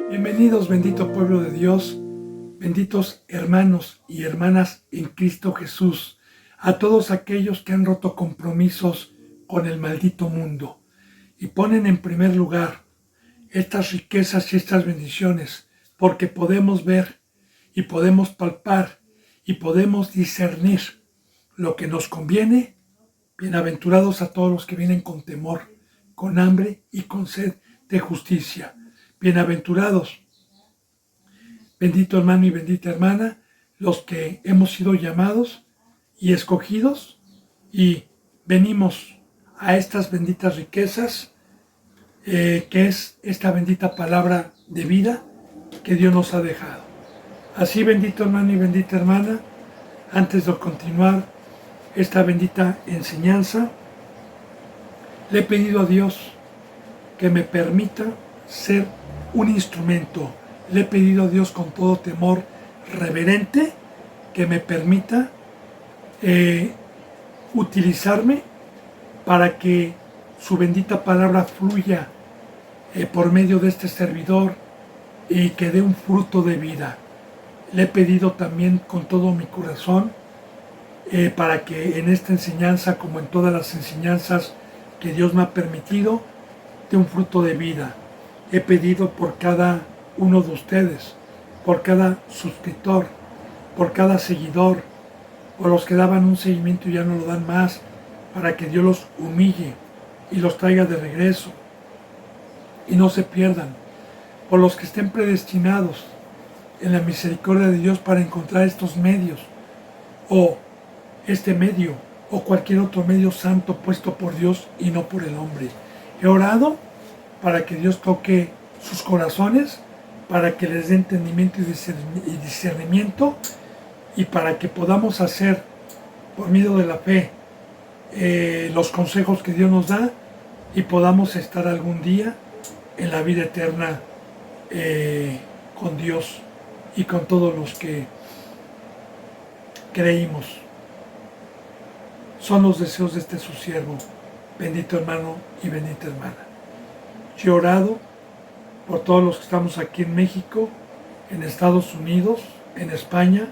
Bienvenidos, bendito pueblo de Dios, benditos hermanos y hermanas en Cristo Jesús, a todos aquellos que han roto compromisos con el maldito mundo y ponen en primer lugar estas riquezas y estas bendiciones, porque podemos ver y podemos palpar y podemos discernir lo que nos conviene. Bienaventurados a todos los que vienen con temor, con hambre y con sed de justicia. Bienaventurados, bendito hermano y bendita hermana, los que hemos sido llamados y escogidos y venimos a estas benditas riquezas, que es esta bendita palabra de vida que Dios nos ha dejado. Así, bendito hermano y bendita hermana, antes de continuar esta bendita enseñanza, le he pedido a Dios que me permita ser un instrumento. Le he pedido a Dios con todo temor reverente que me permita utilizarme para que su bendita palabra fluya por medio de este servidor y que dé un fruto de vida. Le he pedido también con todo mi corazón para que en esta enseñanza, como en todas las enseñanzas que Dios me ha permitido, dé un fruto de vida. He pedido por cada uno de ustedes, por cada suscriptor, por cada seguidor, por los que daban un seguimiento y ya no lo dan más, para que Dios los humille y los traiga de regreso y no se pierdan, por los que estén predestinados en la misericordia de Dios para encontrar estos medios, o este medio, o cualquier otro medio santo puesto por Dios y no por el hombre. He orado para que Dios toque sus corazones, para que les dé entendimiento y discernimiento, y para que podamos hacer, por medio de la fe, los consejos que Dios nos da, y podamos estar algún día en la vida eterna con Dios y con todos los que creímos. Son los deseos de este su siervo, bendito hermano y bendita hermana. Yo he orado por todos los que estamos aquí en México, en Estados Unidos, en España,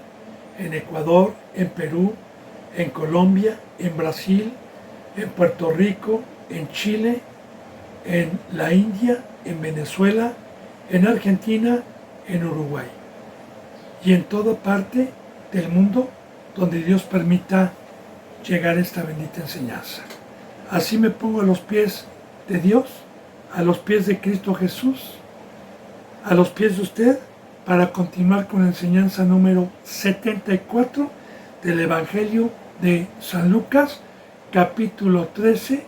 en Ecuador, en Perú, en Colombia, en Brasil, en Puerto Rico, en Chile, en la India, en Venezuela, en Argentina, en Uruguay y en toda parte del mundo donde Dios permita llegar a esta bendita enseñanza. Así me pongo a los pies de Dios, a los pies de Cristo Jesús, a los pies de usted, para continuar con la enseñanza número 74 del Evangelio de San Lucas, capítulo 13,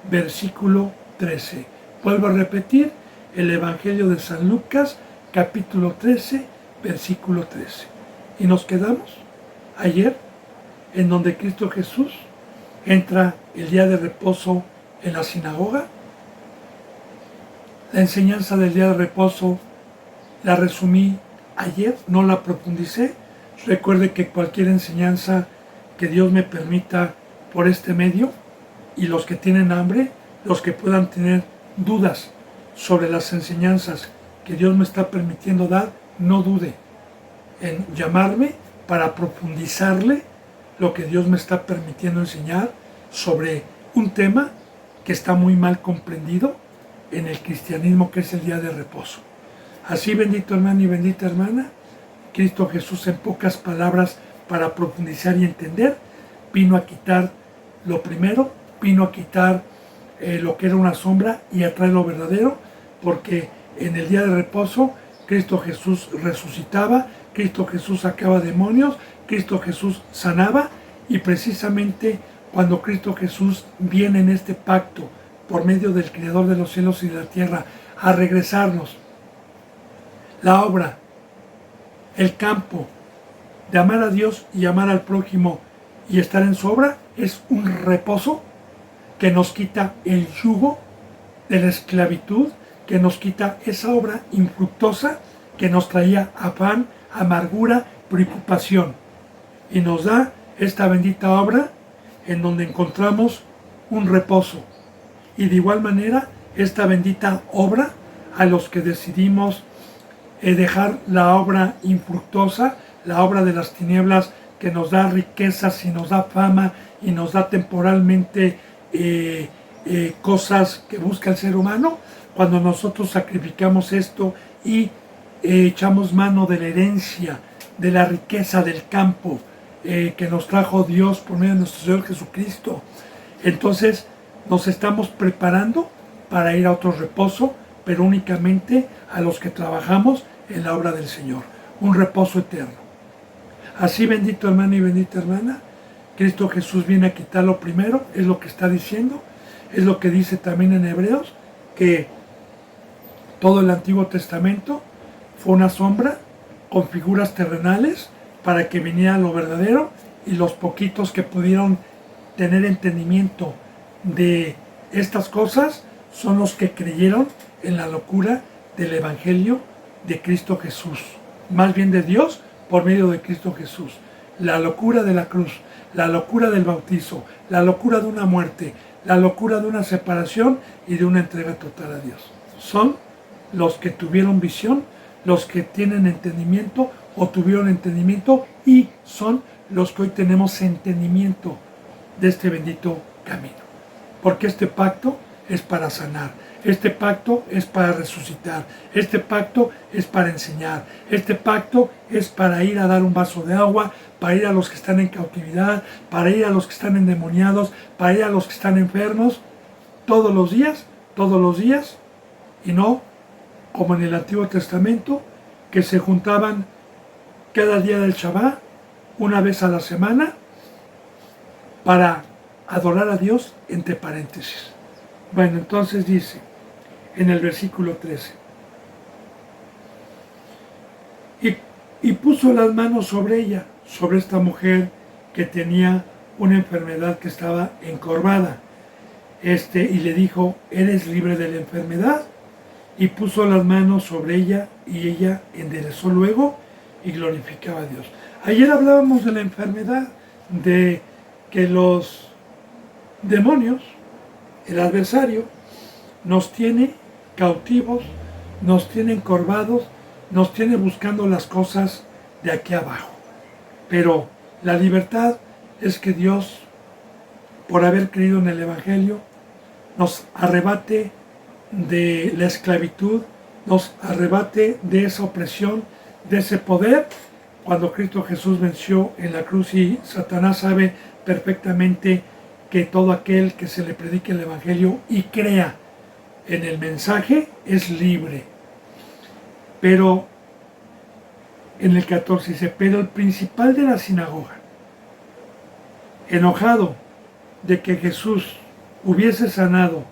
versículo 13. Vuelvo a repetir, el Evangelio de San Lucas, capítulo 13, versículo 13. Y nos quedamos ayer, en donde Cristo Jesús entra el día de reposo en la sinagoga. La enseñanza del día de reposo la resumí ayer, no la profundicé. Recuerde que cualquier enseñanza que Dios me permita por este medio, y los que tienen hambre, los que puedan tener dudas sobre las enseñanzas que Dios me está permitiendo dar, no dude en llamarme para profundizarle lo que Dios me está permitiendo enseñar sobre un tema que está muy mal comprendido en el cristianismo, que es el día de reposo. Así, bendito hermano y bendita hermana, Cristo Jesús, en pocas palabras, para profundizar y entender, vino a quitar lo primero, vino a quitar lo que era una sombra y a traer lo verdadero, porque en el día de reposo Cristo Jesús resucitaba, Cristo Jesús sacaba demonios, Cristo Jesús sanaba, y precisamente cuando Cristo Jesús viene en este pacto por medio del Creador de los cielos y de la tierra a regresarnos la obra, el campo de amar a Dios y amar al prójimo y estar en su obra, es un reposo que nos quita el yugo de la esclavitud, que nos quita esa obra infructuosa que nos traía afán, amargura, preocupación, y nos da esta bendita obra en donde encontramos un reposo. Y de igual manera esta bendita obra, a los que decidimos dejar la obra infructuosa, la obra de las tinieblas que nos da riquezas y nos da fama y nos da temporalmente cosas que busca el ser humano. Cuando nosotros sacrificamos esto y echamos mano de la herencia, de la riqueza del campo que nos trajo Dios por medio de nuestro Señor Jesucristo, entonces nos estamos preparando para ir a otro reposo, pero únicamente a los que trabajamos en la obra del Señor, un reposo eterno. Así, bendito hermano y bendita hermana, Cristo Jesús viene a quitar lo primero, es lo que está diciendo, es lo que dice también en Hebreos, que todo el Antiguo Testamento fue una sombra con figuras terrenales para que viniera lo verdadero, y los poquitos que pudieron tener entendimiento de estas cosas son los que creyeron en la locura del Evangelio de Cristo Jesús, más bien de Dios por medio de Cristo Jesús. La locura de la cruz, la locura del bautizo, la locura de una muerte, la locura de una separación y de una entrega total a Dios. Son los que tuvieron visión, los que tienen entendimiento o tuvieron entendimiento, y son los que hoy tenemos entendimiento de este bendito camino. Porque este pacto es para sanar, este pacto es para resucitar, este pacto es para enseñar, este pacto es para ir a dar un vaso de agua, para ir a los que están en cautividad, para ir a los que están endemoniados, para ir a los que están enfermos, todos los días, y no como en el Antiguo Testamento, que se juntaban cada día del Shabbat, una vez a la semana, para adorar a Dios, entre paréntesis. Bueno, entonces dice en el versículo 13, y puso las manos sobre ella, sobre esta mujer que tenía una enfermedad que estaba encorvada, y le dijo, ¿eres libre de la enfermedad? Y puso las manos sobre ella, y ella enderezó luego y glorificaba a Dios. Ayer hablábamos de la enfermedad, de que los demonios, el adversario, nos tiene cautivos, nos tiene encorvados, nos tiene buscando las cosas de aquí abajo. Pero la libertad es que Dios, por haber creído en el Evangelio, nos arrebate de la esclavitud, nos arrebate de esa opresión, de ese poder, cuando Cristo Jesús venció en la cruz. Y Satanás sabe perfectamente que todo aquel que se le predique el Evangelio y crea en el mensaje es libre. Pero en el 14 dice, pero el principal de la sinagoga, enojado de que Jesús hubiese sanado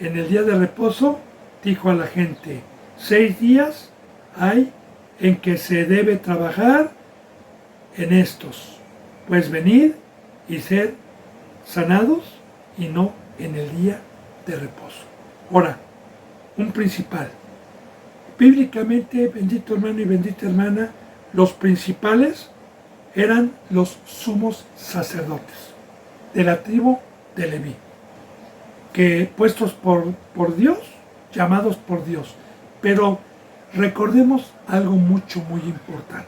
en el día de reposo, dijo a la gente, 6 días hay en que se debe trabajar en estos, pues venid y ser sanados, y no en el día de reposo. Ahora, un principal. Bíblicamente, bendito hermano y bendita hermana, los principales eran los sumos sacerdotes de la tribu de Leví, que puestos por Dios, llamados por Dios. Pero recordemos algo muy importante.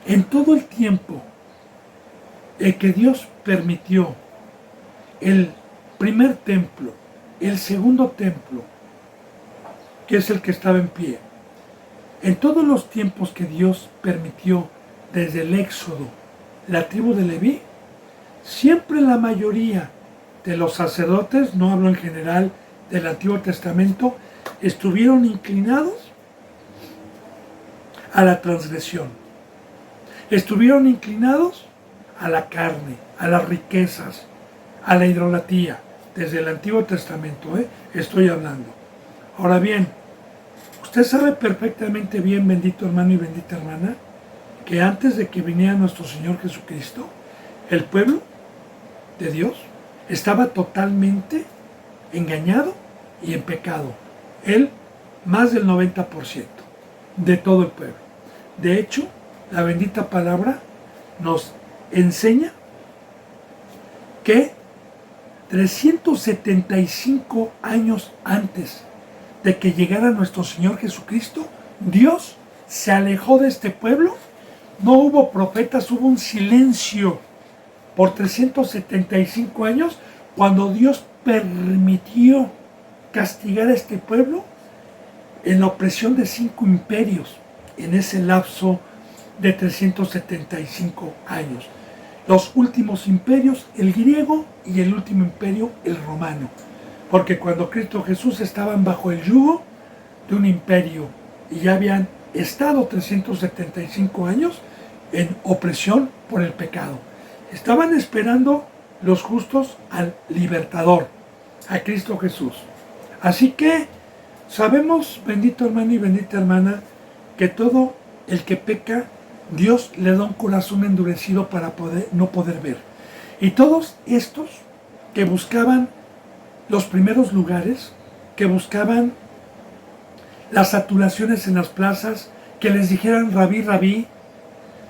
En todo el tiempo que Dios permitió el primer templo, el segundo templo, que es el que estaba en pie, en todos los tiempos que Dios permitió desde el Éxodo, la tribu de Leví, siempre la mayoría de los sacerdotes, no hablo en general del Antiguo Testamento, estuvieron inclinados a la transgresión, estuvieron inclinados a la carne, a las riquezas, a la idolatría, desde el Antiguo Testamento, estoy hablando. Ahora bien, usted sabe perfectamente bien, bendito hermano y bendita hermana, que antes de que viniera nuestro Señor Jesucristo, el pueblo de Dios estaba totalmente engañado y en pecado. Él, más del 90% de todo el pueblo. De hecho, la bendita palabra nos enseña que 375 años antes de que llegara nuestro Señor Jesucristo, Dios se alejó de este pueblo. No hubo profetas, hubo un silencio por 375 años cuando Dios permitió castigar a este pueblo en la opresión de 5 imperios en ese lapso de 375 años. Los últimos imperios, el griego, y el último imperio, el romano. Porque cuando Cristo Jesús estaban bajo el yugo de un imperio y ya habían estado 375 años en opresión por el pecado. Estaban esperando los justos al libertador, a Cristo Jesús. Así que sabemos, bendito hermano y bendita hermana, que todo el que peca, Dios le da un corazón endurecido para no poder ver. Y todos estos que buscaban los primeros lugares, que buscaban las saturaciones en las plazas, que les dijeran rabí, rabí,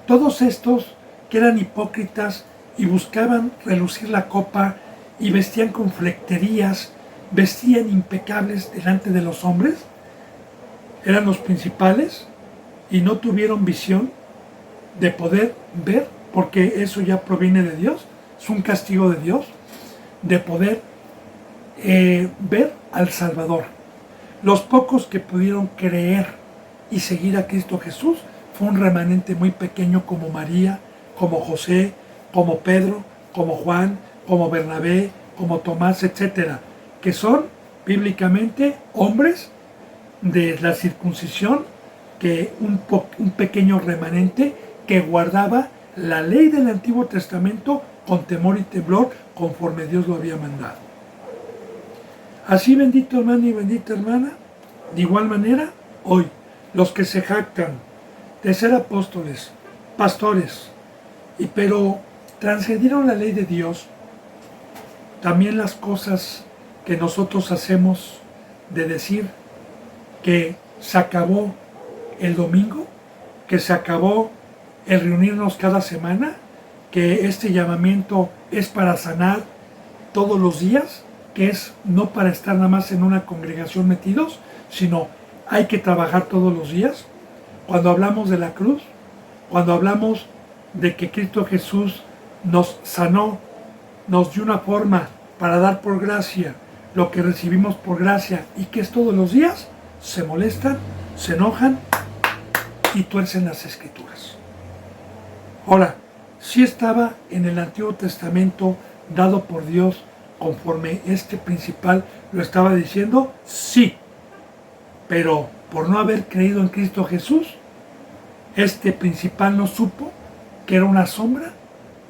todos estos que eran hipócritas y buscaban relucir la copa y vestían con flecterías, vestían impecables delante de los hombres, eran los principales y no tuvieron visión de poder ver, porque eso ya proviene de Dios, es un castigo de Dios, de poder ver al Salvador. Los pocos que pudieron creer y seguir a Cristo Jesús fue un remanente muy pequeño, como María, como José, como Pedro, como Juan, como Bernabé, como Tomás, etcétera, que son bíblicamente hombres de la circuncisión, que un pequeño remanente que guardaba la ley del Antiguo Testamento con temor y temblor conforme Dios lo había mandado. Así, bendito hermano y bendita hermana, de igual manera, hoy, los que se jactan de ser apóstoles, pastores, pero transgredieron la ley de Dios, también las cosas que nosotros hacemos de decir que se acabó el domingo, que se acabó el reunirnos cada semana, que este llamamiento es para sanar todos los días, que es no para estar nada más en una congregación metidos, sino hay que trabajar todos los días. Cuando hablamos de la cruz, cuando hablamos de que Cristo Jesús nos sanó, nos dio una forma para dar por gracia lo que recibimos por gracia y que es todos los días, se molestan, se enojan y tuercen las Escrituras. Ahora, sí estaba en el Antiguo Testamento dado por Dios conforme este principal lo estaba diciendo, sí, pero por no haber creído en Cristo Jesús, este principal no supo que era una sombra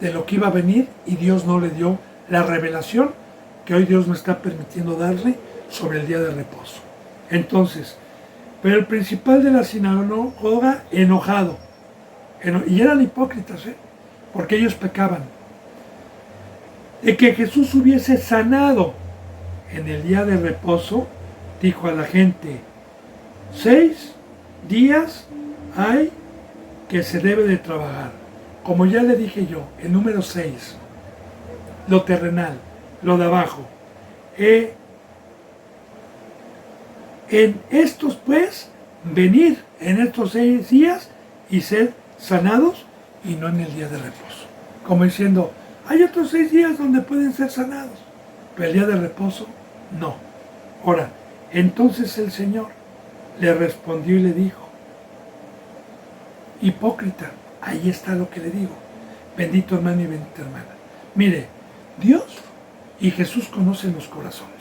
de lo que iba a venir y Dios no le dio la revelación que hoy Dios nos está permitiendo darle sobre el día de reposo. Entonces, pero el principal de la sinagoga enojado, y eran hipócritas, porque ellos pecaban, de que Jesús hubiese sanado en el día de reposo, dijo a la gente, 6 días hay que se debe de trabajar. Como ya le dije yo, el número 6, lo terrenal, lo de abajo. En estos pues, venir en estos 6 días y ser sanados y no en el día de reposo. Como diciendo, hay otros 6 días donde pueden ser sanados, pero el día de reposo, no. Ahora, entonces el Señor le respondió y le dijo, hipócrita, ahí está lo que le digo, bendito hermano y bendita hermana. Mire, Dios y Jesús conocen los corazones.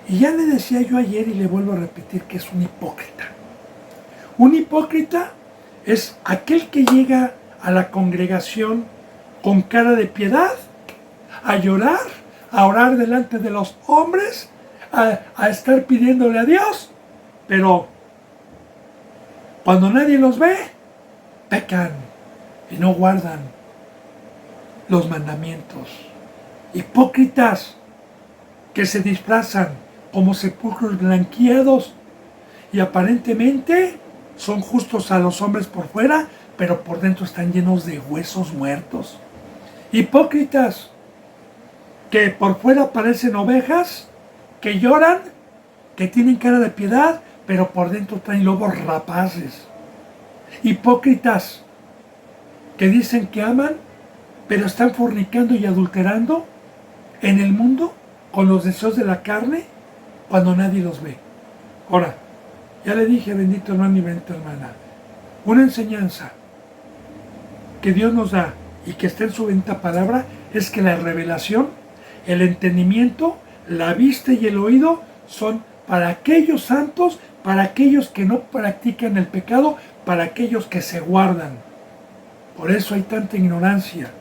Y ya le decía yo ayer y le vuelvo a repetir que es un hipócrita. Un hipócrita es aquel que llega a la congregación con cara de piedad, a llorar, a orar delante de los hombres, a estar pidiéndole a Dios, pero cuando nadie los ve, pecan y no guardan los mandamientos. Hipócritas que se disfrazan como sepulcros blanqueados y aparentemente son justos a los hombres por fuera, pero por dentro están llenos de huesos muertos. Hipócritas que por fuera parecen ovejas que lloran que tienen cara de piedad, pero por dentro traen lobos rapaces. Hipócritas, que dicen que aman, pero están fornicando y adulterando en el mundo con los deseos de la carne cuando nadie los ve. Ahora, ya le dije, bendito hermano y bendita hermana, una enseñanza que Dios nos da y que está en su bendita palabra es que la revelación, el entendimiento, la vista y el oído son para aquellos santos, para aquellos que no practican el pecado, para aquellos que se guardan. Por eso hay tanta ignorancia.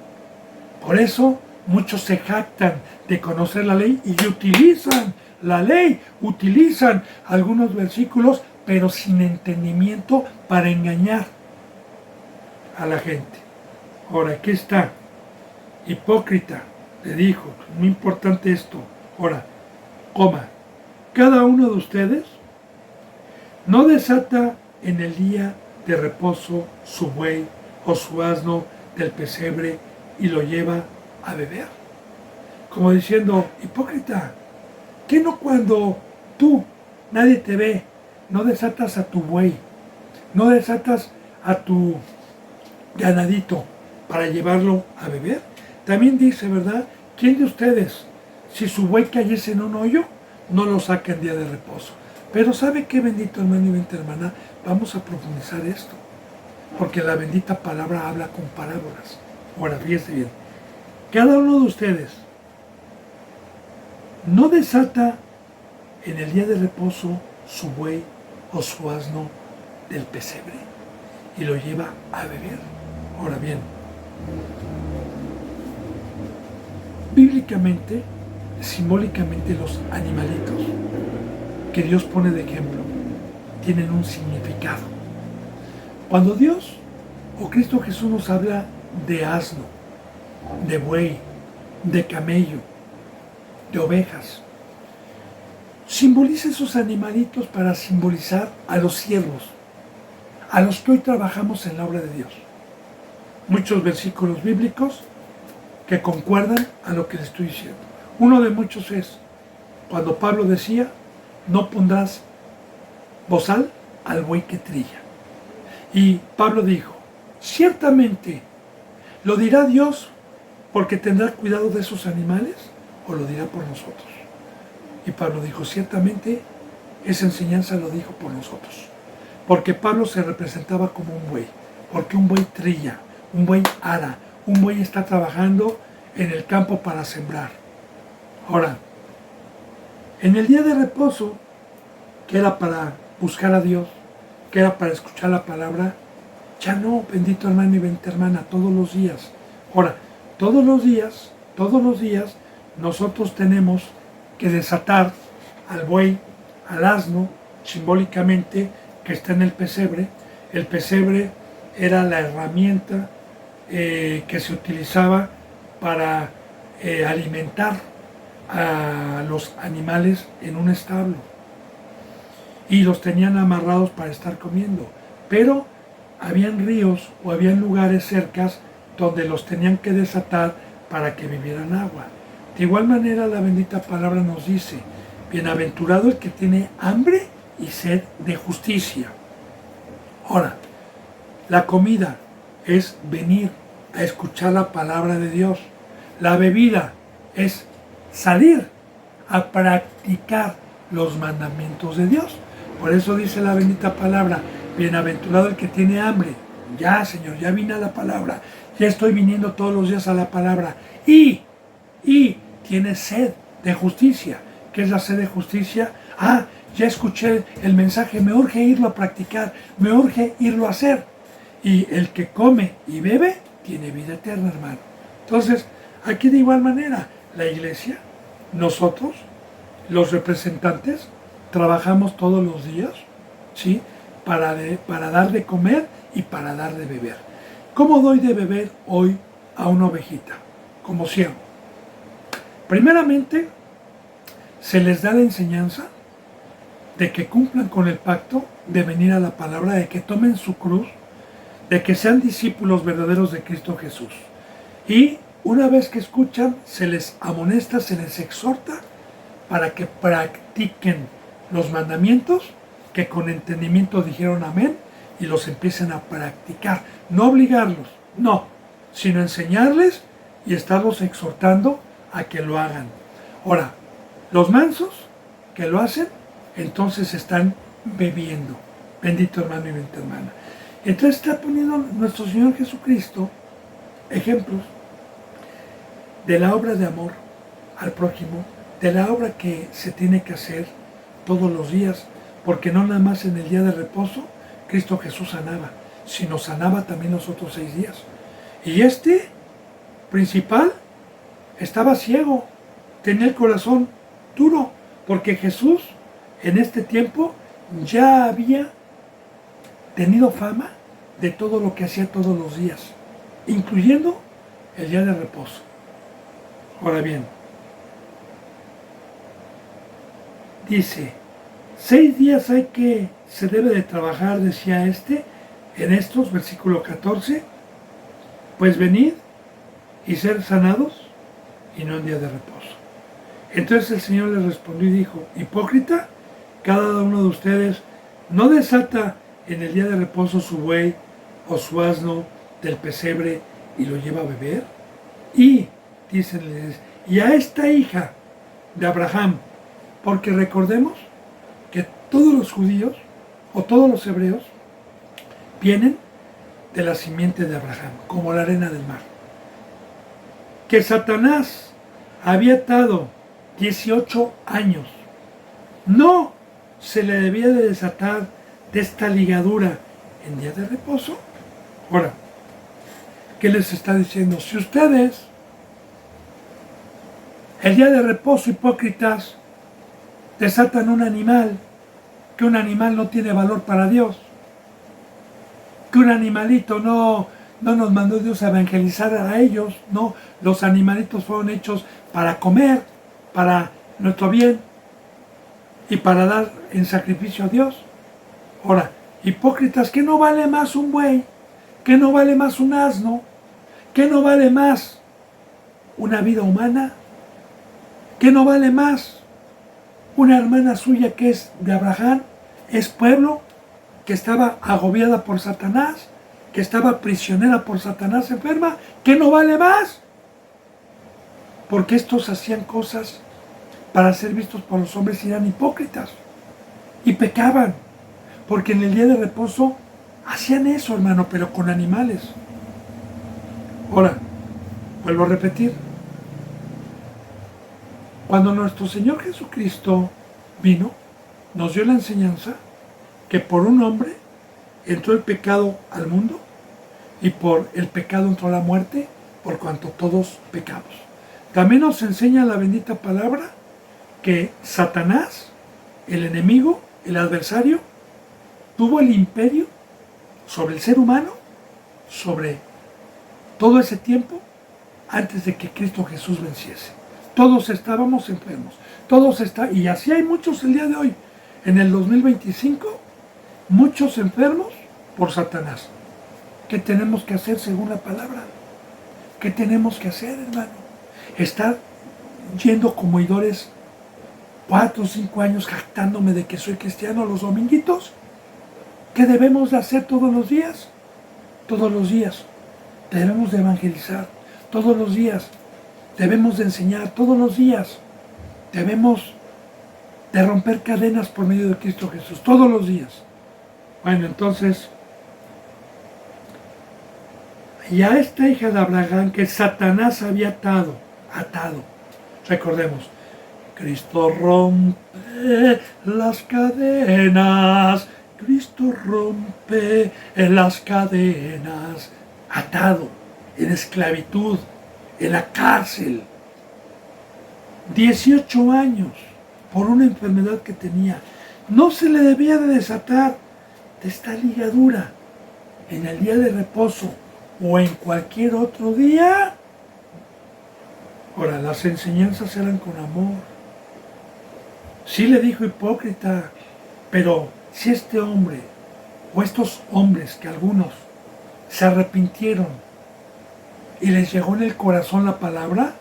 Por eso muchos se jactan de conocer la ley y utilizan la ley, utilizan algunos versículos, pero sin entendimiento para engañar a la gente. Ahora, aquí está. Hipócrita, le dijo, muy importante esto. Ahora, coma, cada uno de ustedes no desata en el día de reposo su buey o su asno del pesebre y lo lleva a beber. Como diciendo, hipócrita, ¿qué no cuando tú, nadie te ve, no desatas a tu buey, no desatas a tu ganadito para llevarlo a beber? También dice, ¿verdad? ¿Quién de ustedes, si su buey cayese en un hoyo, no lo saca en día de reposo? Pero ¿sabe qué, bendito hermano y bendita hermana? Vamos a profundizar esto, porque la bendita palabra habla con parábolas. Ahora, fíjese bien, cada uno de ustedes no desata en el día de reposo su buey o su asno del pesebre y lo lleva a beber. Ahora bien, bíblicamente, simbólicamente, los animalitos que Dios pone de ejemplo tienen un significado. Cuando Dios o Cristo Jesús nos habla de asno, de buey, de camello, de ovejas, simboliza esos animalitos para simbolizar a los siervos, a los que hoy trabajamos en la obra de Dios. Muchos versículos bíblicos que concuerdan a lo que le estoy diciendo. Uno de muchos es cuando Pablo decía, no pondrás bozal al buey que trilla. Y Pablo dijo, ciertamente, ¿lo dirá Dios porque tendrá cuidado de esos animales o lo dirá por nosotros? Y Pablo dijo, ciertamente, esa enseñanza lo dijo por nosotros. Porque Pablo se representaba como un buey, porque un buey trilla, un buey ara, un buey está trabajando en el campo para sembrar. Ahora, en el día de reposo, que era para buscar a Dios, que era para escuchar la palabra, ya no, bendito hermano y bendita hermana, todos los días. Ahora, todos los días, nosotros tenemos que desatar al buey, al asno, simbólicamente, que está en el pesebre. El pesebre era la herramienta que se utilizaba para alimentar a los animales en un establo. Y los tenían amarrados para estar comiendo. Pero habían ríos o habían lugares cercas donde los tenían que desatar para que bebieran agua. De igual manera la bendita palabra nos dice, bienaventurado el que tiene hambre y sed de justicia. Ahora, la comida es venir a escuchar la palabra de Dios. La bebida es salir a practicar los mandamientos de Dios. Por eso dice la bendita palabra, bienaventurado el que tiene hambre. Ya, Señor, ya vine a la palabra. Ya estoy viniendo todos los días a la palabra. Y tiene sed de justicia. ¿Qué es la sed de justicia? Ya escuché el mensaje, me urge irlo a practicar, me urge irlo a hacer. Y el que come y bebe, tiene vida eterna, hermano. Entonces, aquí de igual manera, la iglesia, nosotros, los representantes, trabajamos todos los días, ¿sí? Para dar de comer y para dar de beber. ¿Cómo doy de beber hoy a una ovejita? Como siervo. Primeramente, se les da la enseñanza de que cumplan con el pacto, de venir a la palabra, de que tomen su cruz, de que sean discípulos verdaderos de Cristo Jesús. Y una vez que escuchan, se les amonesta, se les exhorta para que practiquen los mandamientos, que con entendimiento dijeron amén y los empiecen a practicar. No obligarlos, no, sino enseñarles y estarlos exhortando a que lo hagan. Ahora, los mansos que lo hacen, entonces están bebiendo. Bendito hermano y bendita hermana. Entonces está poniendo nuestro Señor Jesucristo ejemplos de la obra de amor al prójimo, de la obra que se tiene que hacer todos los días, porque no nada más en el día de reposo Cristo Jesús sanaba, sino sanaba también los otros 6 días. Y este principal estaba ciego, tenía el corazón duro, porque Jesús en este tiempo ya había tenido fama de todo lo que hacía todos los días, incluyendo el día de reposo. Ahora bien, dice, 6 días hay que se debe de trabajar, decía en estos, versículo 14, pues venid y ser sanados y no en día de reposo. Entonces el Señor les respondió y dijo, hipócrita, cada uno de ustedes no desata en el día de reposo su buey o su asno del pesebre y lo lleva a beber. Y, dicen, y a esta hija de Abraham, porque recordemos que todos los judíos o todos los hebreos vienen de la simiente de Abraham, como la arena del mar. Que Satanás había atado 18 años, no se le debía de desatar de esta ligadura en día de reposo. Ahora, ¿qué les está diciendo? Si ustedes, el día de reposo, hipócritas, desatan un animal, que un animal no tiene valor para Dios, que un animalito no nos mandó Dios a evangelizar a ellos, no, los animalitos fueron hechos para comer, para nuestro bien y para dar en sacrificio a Dios. Ahora, hipócritas, ¿qué no vale más un buey? ¿Qué no vale más un asno? ¿Qué no vale más una vida humana? ¿Qué no vale más una hermana suya que es de Abraham, es pueblo, que estaba agobiada por Satanás, que estaba prisionera por Satanás, enferma? ¿Qué no vale más? Porque estos hacían cosas para ser vistos por los hombres y eran hipócritas y pecaban, porque en el día de reposo hacían eso, hermano, pero con animales. Ahora, vuelvo a repetir, cuando nuestro Señor Jesucristo vino, nos dio la enseñanza que por un hombre entró el pecado al mundo y por el pecado entró la muerte, por cuanto todos pecamos. También nos enseña la bendita palabra que Satanás, el enemigo, el adversario, tuvo el imperio sobre el ser humano, sobre todo ese tiempo, antes de que Cristo Jesús venciese. Todos estábamos enfermos, y así hay muchos el día de hoy, en el 2025, muchos enfermos por Satanás. ¿Qué tenemos que hacer según la palabra? ¿Qué tenemos que hacer, hermano? Estar yendo como oidores 4 o 5 años jactándome de que soy cristiano los dominguitos. ¿Qué debemos de hacer todos los días? Todos los días debemos de evangelizar, todos los días debemos de enseñar, todos los días debemos de romper cadenas por medio de Cristo Jesús, todos los días. Bueno, entonces, y a esta hija de Abraham que Satanás había atado, recordemos, Cristo rompe las cadenas, Cristo rompe las cadenas, atado, en esclavitud, en la cárcel, 18 años, por una enfermedad que tenía. No se le debía de desatar de esta ligadura en el día de reposo o en cualquier otro día. Ahora, las enseñanzas eran con amor. Sí le dijo hipócrita, pero si este hombre o estos hombres, que algunos se arrepintieron y les llegó en el corazón la palabra,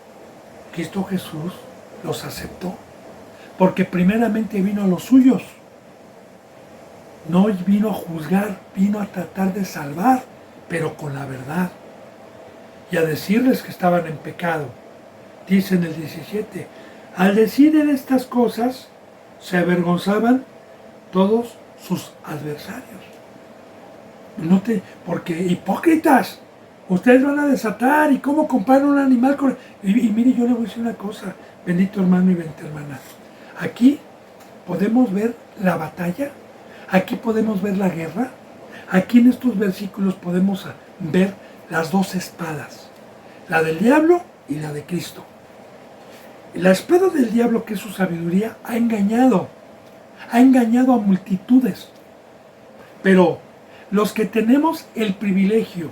Cristo Jesús los aceptó. porque primeramente vino a los suyos. No vino a juzgar, vino a tratar de salvar, pero con la verdad. Y a decirles que estaban en pecado. Dice en el 17, al decir en estas cosas, se avergonzaban todos sus adversarios. Porque hipócritas, ustedes van a desatar, y cómo comparan un animal con... Y mire, yo le voy a decir una cosa, bendito hermano y bendita hermana. Aquí podemos ver la batalla, aquí podemos ver la guerra, aquí en estos versículos podemos ver las dos espadas, la del diablo y la de Cristo. La espada del diablo, que es su sabiduría, ha engañado a multitudes. Pero los que tenemos el privilegio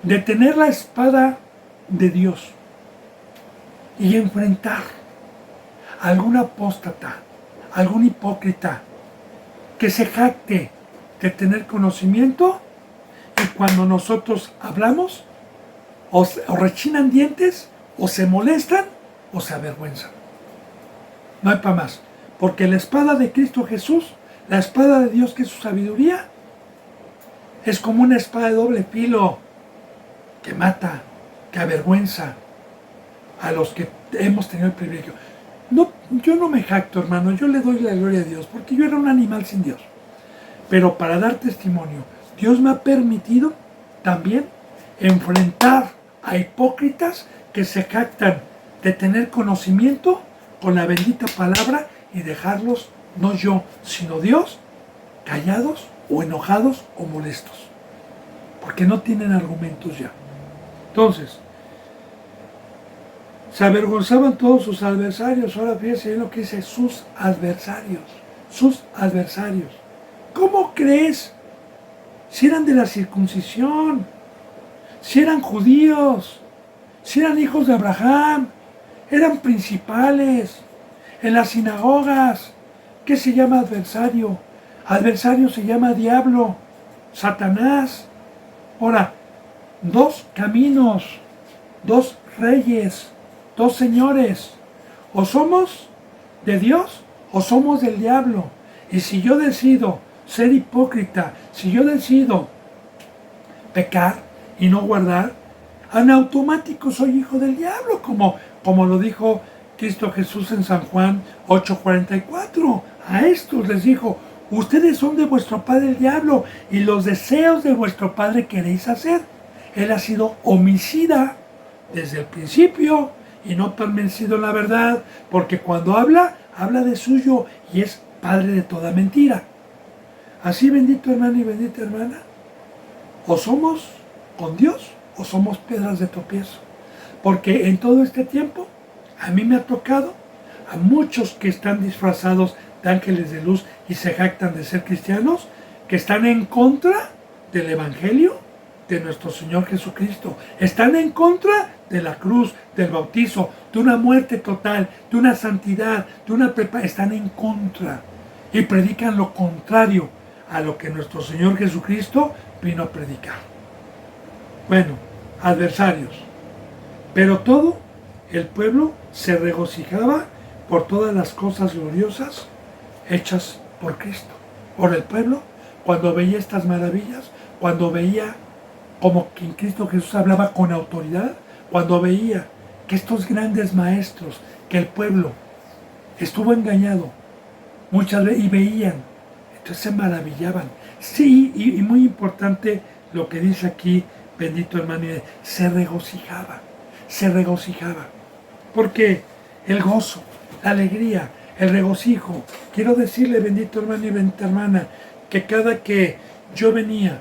de tener la espada de Dios y enfrentar a algún apóstata, algún hipócrita que se jacte de tener conocimiento, y cuando nosotros hablamos, o rechinan dientes, o se molestan, o se avergüenzan. No hay para más, porque la espada de Cristo Jesús, la espada de Dios, que es su sabiduría, es como una espada de doble filo que mata, que avergüenza a los que hemos tenido el privilegio. No, yo no me jacto, hermano, yo le doy la gloria a Dios, porque yo era un animal sin Dios. Pero para dar testimonio, Dios me ha permitido también enfrentar a hipócritas que se jactan de tener conocimiento con la bendita palabra y dejarlos, no yo, sino Dios, callados o enojados o molestos, porque no tienen argumentos ya. Entonces, se avergonzaban todos sus adversarios. Ahora fíjense lo que dice, sus adversarios, sus adversarios. ¿Cómo crees? Si eran de la circuncisión, si eran judíos, si eran hijos de Abraham, eran principales en las sinagogas. ¿Qué se llama adversario? Adversario se llama diablo, Satanás. Ahora, dos caminos, dos reyes, dos señores. O somos de Dios o somos del diablo. Y si yo decido ser hipócrita, si yo decido pecar y no guardar, en automático soy hijo del diablo, como lo dijo Cristo Jesús en San Juan 8:44. A estos les dijo, ustedes son de vuestro padre el diablo, y los deseos de vuestro padre queréis hacer. Él ha sido homicida desde el principio y no permanecido en la verdad, porque cuando habla de suyo, y es padre de toda mentira. Así, bendito hermano y bendita hermana, o somos con Dios o somos piedras de tropiezo. Porque en todo este tiempo a mí me ha tocado a muchos que están disfrazados de ángeles de luz y se jactan de ser cristianos, que están en contra del evangelio de nuestro Señor Jesucristo. Están en contra de la cruz, del bautizo, de una muerte total, de una santidad, de una preparación. Están en contra y predican lo contrario a lo que nuestro Señor Jesucristo vino a predicar. Bueno, adversarios. Pero todo el pueblo se regocijaba por todas las cosas gloriosas hechas por Cristo. Por el pueblo, cuando veía estas maravillas, cuando veía como que en Cristo Jesús hablaba con autoridad, cuando veía que estos grandes maestros, que el pueblo estuvo engañado muchas veces y veían, entonces se maravillaban. Sí, y muy importante lo que dice aquí, bendito hermano, se regocijaba, porque el gozo, la alegría, el regocijo, quiero decirle, bendito hermano y bendita hermana, que cada que yo venía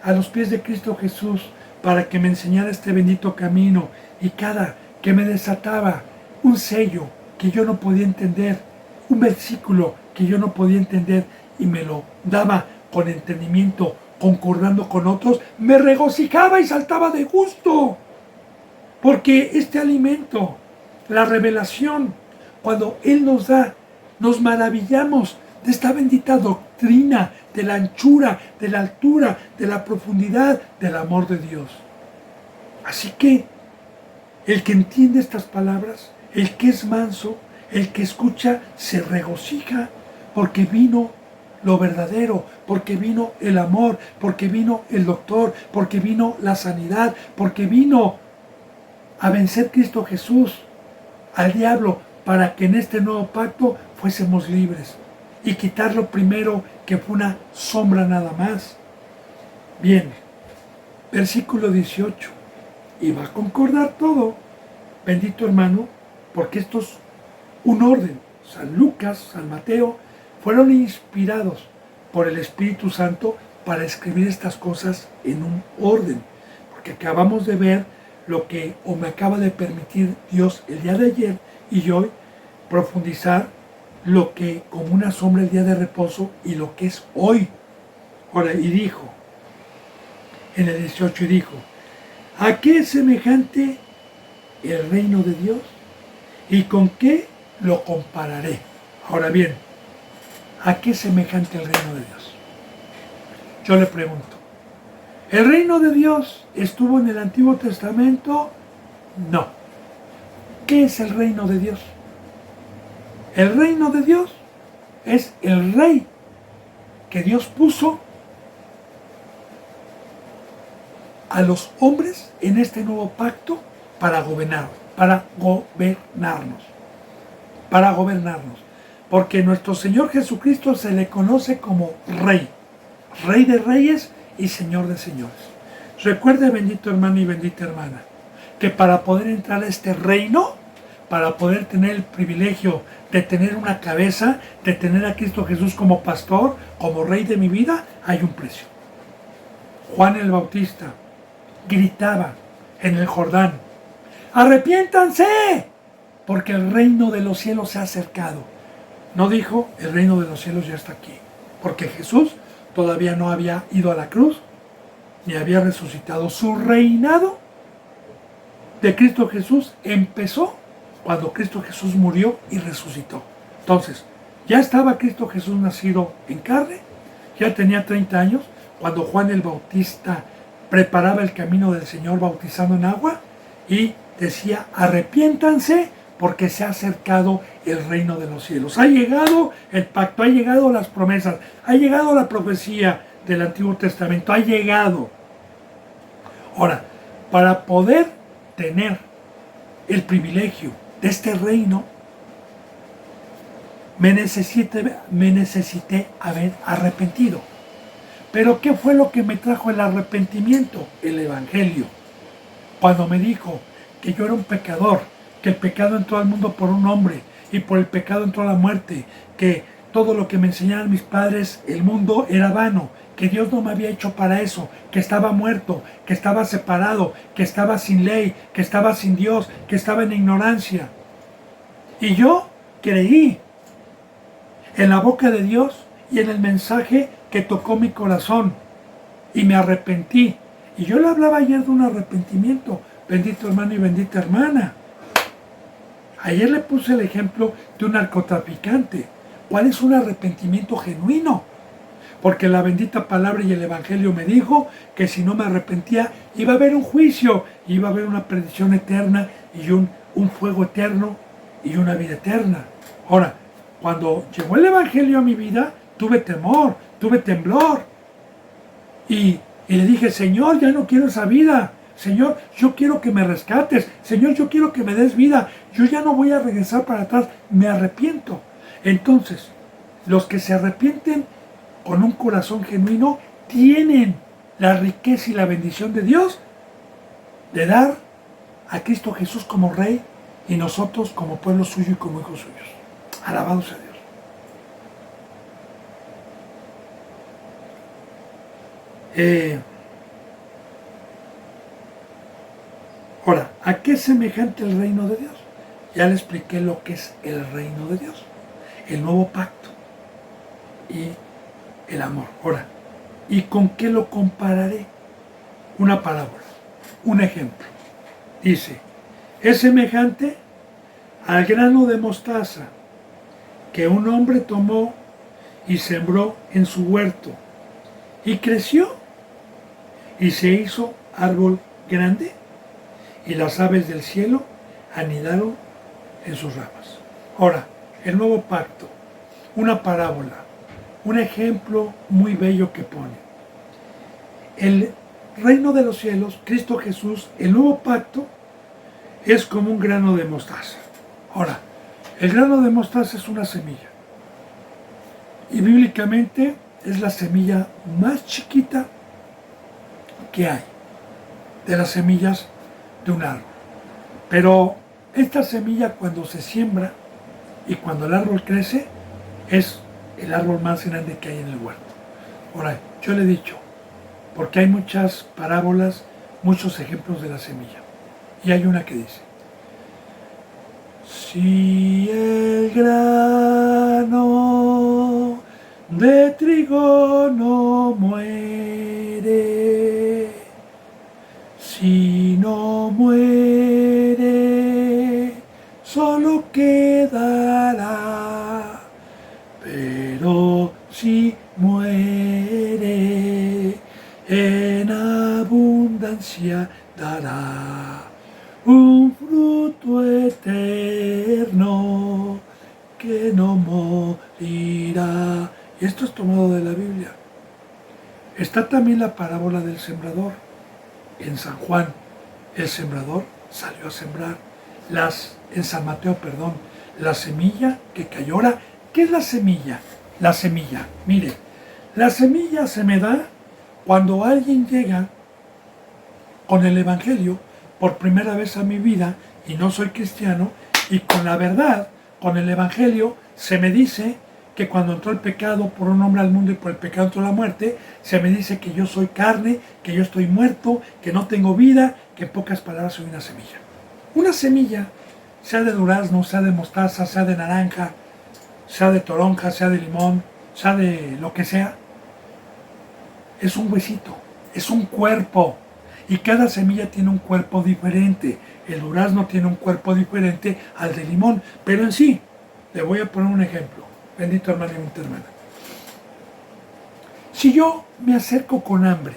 a los pies de Cristo Jesús para que me enseñara este bendito camino, y cada que me desataba un sello que yo no podía entender, un versículo que yo no podía entender, y me lo daba con entendimiento, concordando con otros, me regocijaba y saltaba de gusto, porque este alimento, la revelación, cuando Él nos da, nos maravillamos de esta bendita doctrina, de la anchura, de la altura, de la profundidad del amor de Dios. Así que el que entiende estas palabras, el que es manso, El que escucha se regocija porque vino lo verdadero, porque vino el amor, porque vino el doctor, porque vino la sanidad, porque vino a vencer Cristo Jesús al diablo para que en este nuevo pacto fuésemos libres y quitar lo primero que fue una sombra nada más. Bien, versículo 18, y va a concordar todo, bendito hermano, porque esto es un orden. San Lucas, San Mateo, fueron inspirados por el Espíritu Santo para escribir estas cosas en un orden, porque acabamos de ver lo que o me acaba de permitir Dios el día de ayer y hoy profundizar lo que como una sombra el día de reposo y lo que es hoy. Ahora, y dijo, en el 18 y dijo, ¿a qué es semejante el reino de Dios? ¿Y con qué lo compararé? Ahora bien, ¿a qué es semejante el reino de Dios? Yo le pregunto, ¿el reino de Dios estuvo en el Antiguo Testamento? No. ¿Qué es el reino de Dios? El reino de Dios es el rey que Dios puso a los hombres en este nuevo pacto para gobernarnos. Porque nuestro Señor Jesucristo se le conoce como Rey, Rey de Reyes y Señor de Señores. Recuerde, bendito hermano y bendita hermana, que para poder entrar a este reino, para poder tener el privilegio de tener una cabeza, de tener a Cristo Jesús como pastor, como Rey de mi vida, hay un precio. Juan el Bautista gritaba en el Jordán, ¡arrepiéntanse! Porque el reino de los cielos se ha acercado. No dijo, el reino de los cielos ya está aquí. Porque Jesús todavía no había ido a la cruz, ni había resucitado. Su reinado de Cristo Jesús empezó cuando Cristo Jesús murió y resucitó. Entonces, ya estaba Cristo Jesús nacido en carne, ya tenía 30 años, cuando Juan el Bautista preparaba el camino del Señor bautizando en agua y decía, arrepiéntanse porque se ha acercado el reino de los cielos. Ha llegado el pacto, ha llegado las promesas, ha llegado la profecía del Antiguo Testamento, ha llegado. Ahora, para poder tener el privilegio de este reino, me necesité haber arrepentido. Pero ¿qué fue lo que me trajo el arrepentimiento? El Evangelio. Cuando me dijo que yo era un pecador, que el pecado entró al mundo por un hombre y por el pecado entró la muerte, que todo lo que me enseñaron mis padres, el mundo era vano, que Dios no me había hecho para eso, que estaba muerto, que estaba separado, que estaba sin ley, que estaba sin Dios, que estaba en ignorancia. Y yo creí en la boca de Dios y en el mensaje que tocó mi corazón y me arrepentí. Y yo le hablaba ayer de un arrepentimiento, bendito hermano y bendita hermana. Ayer le puse el ejemplo de un narcotraficante. ¿Cuál es un arrepentimiento genuino? Porque la bendita palabra y el Evangelio me dijo que si no me arrepentía iba a haber un juicio, iba a haber una perdición eterna y un fuego eterno y una vida eterna. Ahora, cuando llegó el Evangelio a mi vida, tuve temor, tuve temblor. Y le dije, Señor, ya no quiero esa vida. Señor, yo quiero que me rescates. Señor, yo quiero que me des vida. Yo ya no voy a regresar para atrás. Me arrepiento. Entonces, los que se arrepienten con un corazón genuino tienen la riqueza y la bendición de Dios de dar a Cristo Jesús como Rey y nosotros como pueblo suyo y como hijos suyos. Alabado sea Dios. Ahora, ¿a qué es semejante el reino de Dios? Ya le expliqué lo que es el reino de Dios, el nuevo pacto y el amor. Ahora, ¿y con qué lo compararé? Una parábola, un ejemplo. Dice, es semejante al grano de mostaza que un hombre tomó y sembró en su huerto y creció y se hizo árbol grande y las aves del cielo anidaron en sus ramas. Ahora, el nuevo pacto, una parábola, un ejemplo muy bello que pone. El reino de los cielos, Cristo Jesús, el nuevo pacto, es como un grano de mostaza. Ahora, el grano de mostaza es una semilla. Y bíblicamente es la semilla más chiquita que hay de las semillas de un árbol. Pero esta semilla, cuando se siembra y cuando el árbol crece, es el árbol más grande que hay en el huerto. Ahora, yo le he dicho, porque hay muchas parábolas, muchos ejemplos de la semilla. Y hay una que dice: si el grano de trigo no muere, si no muere, solo quedará, pero si muere, en abundancia dará un fruto eterno que no morirá. Y esto es tomado de la Biblia. Está también la parábola del sembrador. En San Juan, el sembrador salió a sembrar. En San Mateo, la semilla que cayó. Ahora, ¿qué es la semilla? La semilla, mire, la semilla se me da cuando alguien llega con el Evangelio por primera vez a mi vida y no soy cristiano, y con la verdad, con el Evangelio, se me dice que cuando entró el pecado por un hombre al mundo y por el pecado entró la muerte, se me dice que yo soy carne, que yo estoy muerto, que no tengo vida, que en pocas palabras soy una semilla. Una semilla, sea de durazno, sea de mostaza, sea de naranja, sea de toronja, sea de limón, sea de lo que sea, es un huesito, es un cuerpo. Y cada semilla tiene un cuerpo diferente. El durazno tiene un cuerpo diferente al de limón. Pero en sí, le voy a poner un ejemplo. Bendito hermano y bendita hermana. Si yo me acerco con hambre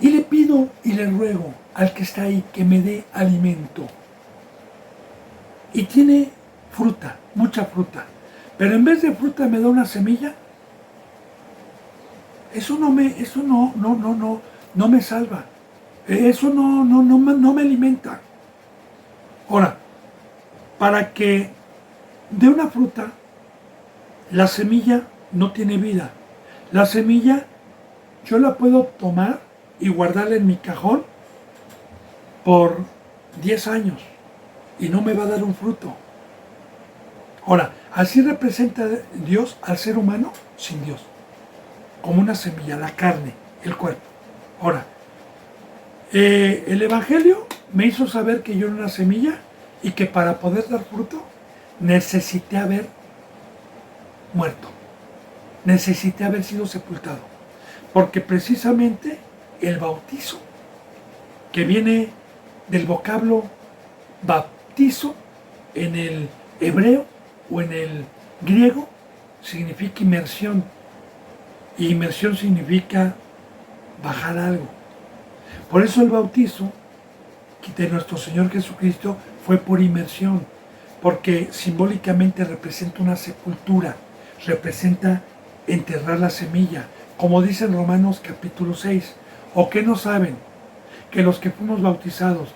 y le pido y le ruego al que está ahí que me dé alimento, y tiene fruta, mucha fruta, pero en vez de fruta me da una semilla, eso no me salva. Eso no me alimenta. Ahora, para que de una fruta, la semilla no tiene vida. La semilla yo la puedo tomar y guardarla en mi cajón por 10 años y no me va a dar un fruto. Ahora, así representa Dios al ser humano sin Dios, como una semilla, la carne, el cuerpo. Ahora, el Evangelio me hizo saber que yo era una semilla y que para poder dar fruto necesité haber muerto, necesité haber sido sepultado, porque precisamente el bautizo, que viene del vocablo bautizo en el hebreo o en el griego, significa inmersión, y inmersión significa bajar algo. Por eso el bautizo de nuestro Señor Jesucristo fue por inmersión, porque simbólicamente representa una sepultura, representa enterrar la semilla, como dice en Romanos capítulo 6. ¿O qué no saben? Que los que fuimos bautizados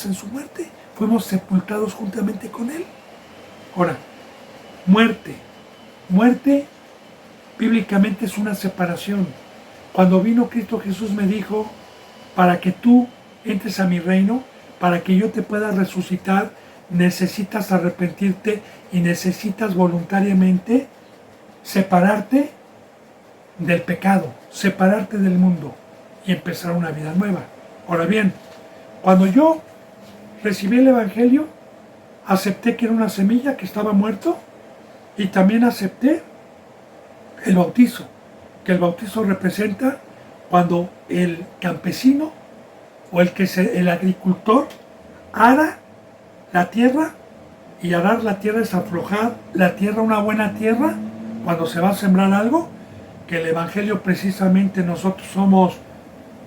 en su muerte, fuimos sepultados juntamente con Él. Ahora, muerte bíblicamente es una separación. Cuando vino Cristo Jesús me dijo, para que tú entres a mi reino, para que yo te pueda resucitar, necesitas arrepentirte y necesitas voluntariamente separarte del pecado, separarte del mundo y empezar una vida nueva. Ahora bien, cuando yo recibí el Evangelio, acepté que era una semilla, que estaba muerto, y también acepté el bautizo, que el bautizo representa cuando el campesino o el agricultor ara la tierra, y arar la tierra es aflojar la tierra, una buena tierra, cuando se va a sembrar algo, que el Evangelio precisamente nosotros somos